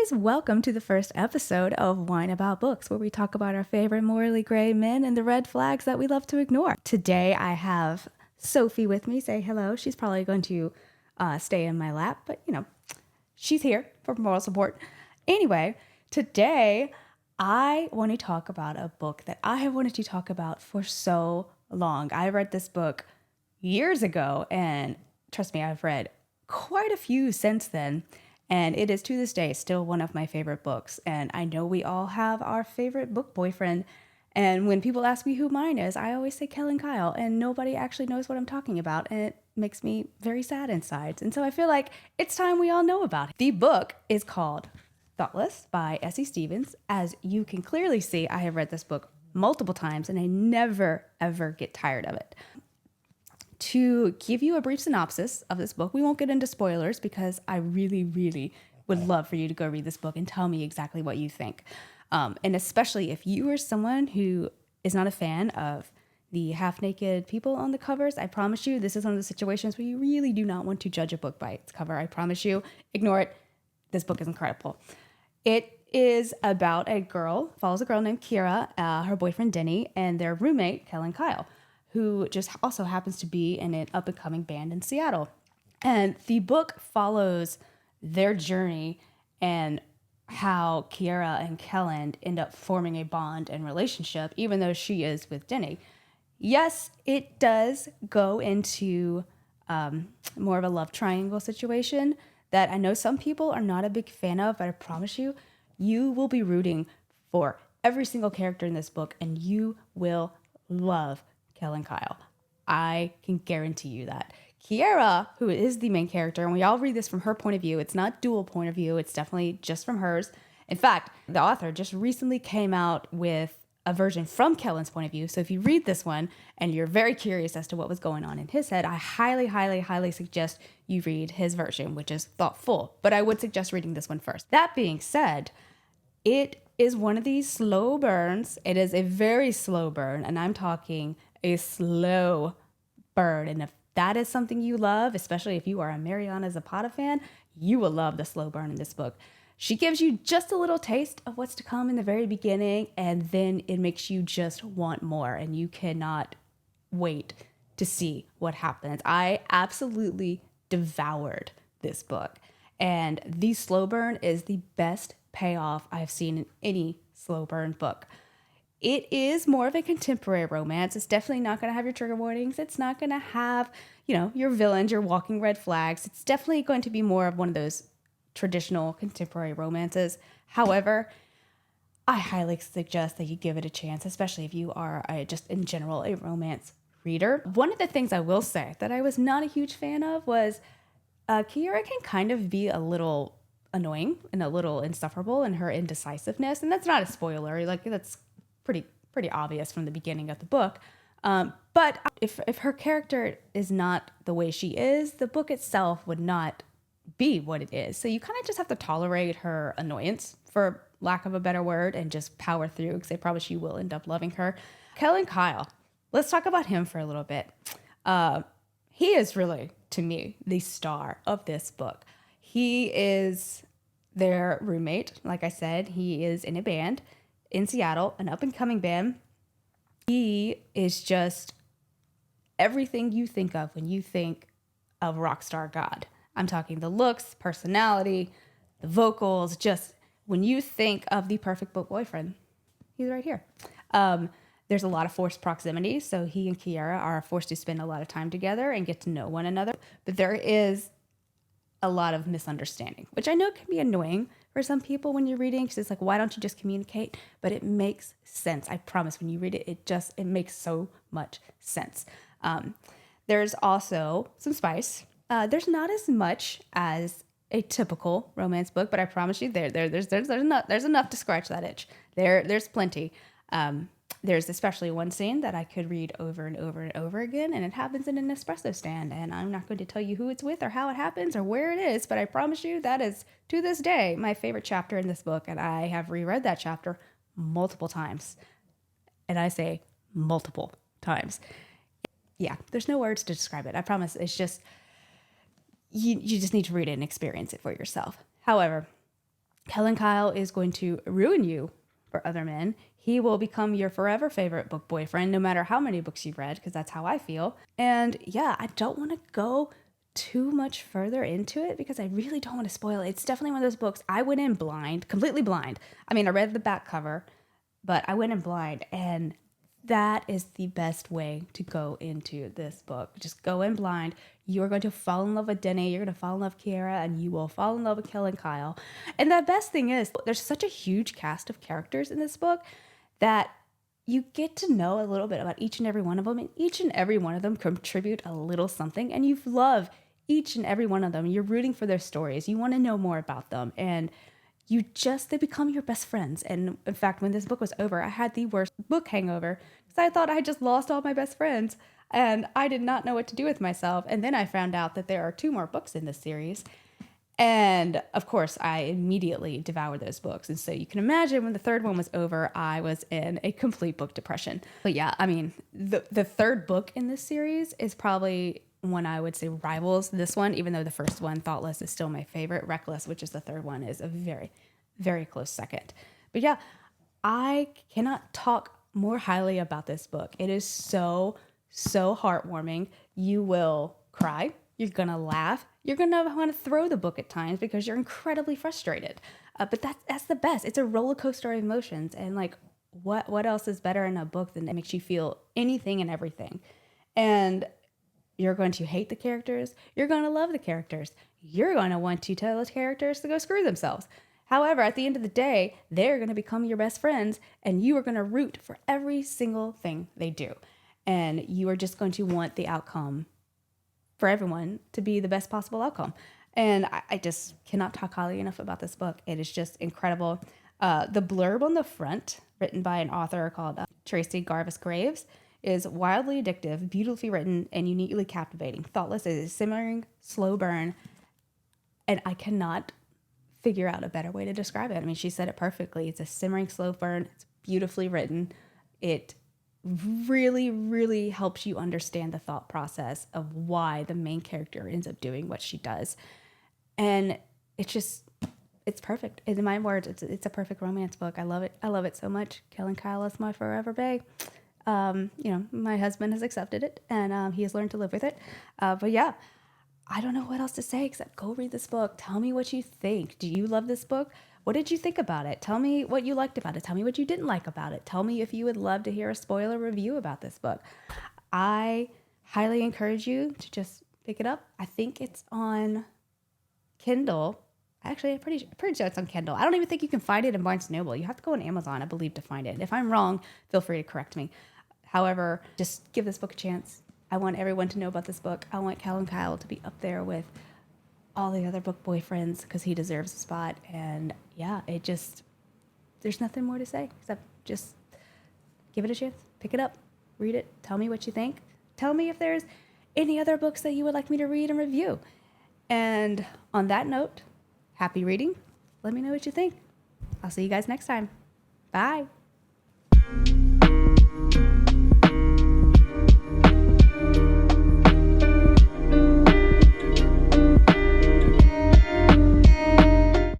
guys, welcome to the first episode of Wine About Books, where we talk about our favorite morally gray men and the red flags that we love to ignore. Today I have Sophie with me. Say hello. She's probably going to stay in my lap, but she's here for moral support. Anyway, today I want to talk about a book that I have wanted to talk about for so long. I read this book years ago, and trust me, I've read quite a few since then. And it is to this day still one of my favorite books. And I know we all have our favorite book boyfriend. And when people ask me who mine is, I always say Kellan Kyle. And nobody actually knows what I'm talking about. And it makes me very sad inside. And so I feel like it's time we all know about it. The book is called Thoughtless by S.C.Stephens. As you can clearly see, I have read this book multiple times and I never, ever get tired of it. To give you a brief synopsis of this book, we won't get into spoilers because I really, really would love for you to go read this book and tell me exactly what you think. And especially if you are someone who is not a fan of the half-naked people on the covers, I promise you this is one of the situations where you really do not want to judge a book by its cover. I promise you, ignore it. This book is incredible. It is about follows a girl named Kira, her boyfriend Denny, and their roommate, Kellan Kyle, who just also happens to be in an up-and-coming band in Seattle. And the book follows their journey and how Kiera and Kellan end up forming a bond and relationship, even though she is with Denny. Yes, it does go into more of a love triangle situation that I know some people are not a big fan of, but I promise you, you will be rooting for every single character in this book, and you will love Kellan Kyle. I can guarantee you that. Kiera, who is the main character, and we all read this from her point of view. It's not dual point of view. It's definitely just from hers. In fact, the author just recently came out with a version from Kellan's point of view. So if you read this one and you're very curious as to what was going on in his head, I highly, highly, highly suggest you read his version, which is thoughtful. But I would suggest reading this one first. That being said, it is one of these slow burns. It is a very slow burn, and I'm talking a slow burn. And if that is something you love, especially if you are a Mariana Zapata fan, you will love the slow burn in this book. She gives you just a little taste of what's to come in the very beginning, and then it makes you just want more, and you cannot wait to see what happens. I absolutely devoured this book, and the slow burn is the best payoff I've seen in any slow burn book. It is more of a contemporary romance. It's definitely not going to have your trigger warnings. It's not going to have, your villains, your walking red flags. It's definitely going to be more of one of those traditional contemporary romances. However, I highly suggest that you give it a chance, especially if you are just in general a romance reader. One of the things I will say that I was not a huge fan of was Kiera can kind of be a little annoying and a little insufferable in her indecisiveness. And that's not a spoiler. That's pretty obvious from the beginning of the book. But if her character is not the way she is, the book itself would not be what it is. So you kind of just have to tolerate her annoyance, for lack of a better word, and just power through, because I promise you will end up loving her. Kellan Kyle, let's talk about him for a little bit. He is really, to me, the star of this book. He is their roommate. Like I said, he is in a band in Seattle, an up-and-coming band. He is just everything you think of when you think of rock star God. I'm talking the looks, personality, the vocals, just when you think of the perfect book boyfriend, he's right here. There's a lot of forced proximity, so he and Kiera are forced to spend a lot of time together and get to know one another. But there is a lot of misunderstanding, which I know can be annoying for some people when you're reading, because it's like, why don't you just communicate? But it makes sense. I promise when you read it, it makes so much sense. There's also some spice. There's not as much as a typical romance book, but I promise you there's enough to scratch that itch. There's plenty. There's especially one scene that I could read over and over and over again, and it happens in an espresso stand, and I'm not going to tell you who it's with or how it happens or where it is, but I promise you that is, to this day, my favorite chapter in this book, and I have reread that chapter multiple times. And I say multiple times. Yeah, there's no words to describe it. I promise. It's just, you just need to read it and experience it for yourself. However, Kellan Kyle is going to ruin you for other men. He will become your forever favorite book boyfriend, no matter how many books you've read, because that's how I feel. And yeah, I don't want to go too much further into it because I really don't want to spoil it. It's definitely one of those books I went in blind, completely blind. I mean, I read the back cover, but I went in blind, and that is the best way to go into this book. Just go in blind. You're going to fall in love with Denny. You're going to fall in love with Kiara, and you will fall in love with Kellan Kyle. And the best thing is, there's such a huge cast of characters in this book that you get to know a little bit about each and every one of them, and each and every one of them contribute a little something, and you love each and every one of them. You're rooting for their stories. You want to know more about them, and they become your best friends. And in fact, when this book was over, I had the worst book hangover because I thought I had just lost all my best friends and I did not know what to do with myself. And then I found out that there are 2 more books in this series. And of course, I immediately devoured those books. And so you can imagine when the 3rd one was over, I was in a complete book depression. But yeah, I mean, the 3rd book in this series is probably one I would say rivals this one, even though the first one, Thoughtless, is still my favorite. Reckless, which is the 3rd one, is a very, very close second. But yeah, I cannot talk more highly about this book. It is so, so heartwarming. You will cry. You're going to laugh. You're going to want to throw the book at times because you're incredibly frustrated. But that's the best. It's a roller coaster of emotions. And like, what else is better in a book than it makes you feel anything and everything? And you're going to hate the characters. You're going to love the characters. You're going to want to tell the characters to go screw themselves. However, at the end of the day, they're going to become your best friends, and you are going to root for every single thing they do. And you are just going to want the outcome for everyone to be the best possible outcome. And I just cannot talk highly enough about this book. It is just incredible. The blurb on the front, written by an author called Tracy Garvis Graves, is wildly addictive, beautifully written, and uniquely captivating. Thoughtless is a simmering, slow burn, and I cannot figure out a better way to describe it. I mean, she said it perfectly. It's a simmering, slow burn. It's beautifully written. It really, really helps you understand the thought process of why the main character ends up doing what she does. And it's perfect. In my words, it's a perfect romance book. I love it. I love it so much. Kellan Kyle is my forever bae. My husband has accepted it, and he has learned to live with it. But yeah, I don't know what else to say except go read this book. Tell me what you think. Do you love this book? What did you think about it? Tell me what you liked about it. Tell me what you didn't like about it. Tell me if you would love to hear a spoiler review about this book. I highly encourage you to just pick it up. I think it's on Kindle. Actually, I'm pretty sure it's on Kindle. I don't even think you can find it in Barnes & Noble. You have to go on Amazon, I believe, to find it. If I'm wrong, feel free to correct me. However, just give this book a chance. I want everyone to know about this book. I want Kellan Kyle to be up there with all the other book boyfriends because he deserves a spot. And yeah, there's nothing more to say except just give it a chance. Pick it up, read it, tell me what you think. Tell me if there's any other books that you would like me to read and review. And on that note, happy reading. Let me know what you think. I'll see you guys next time. Bye.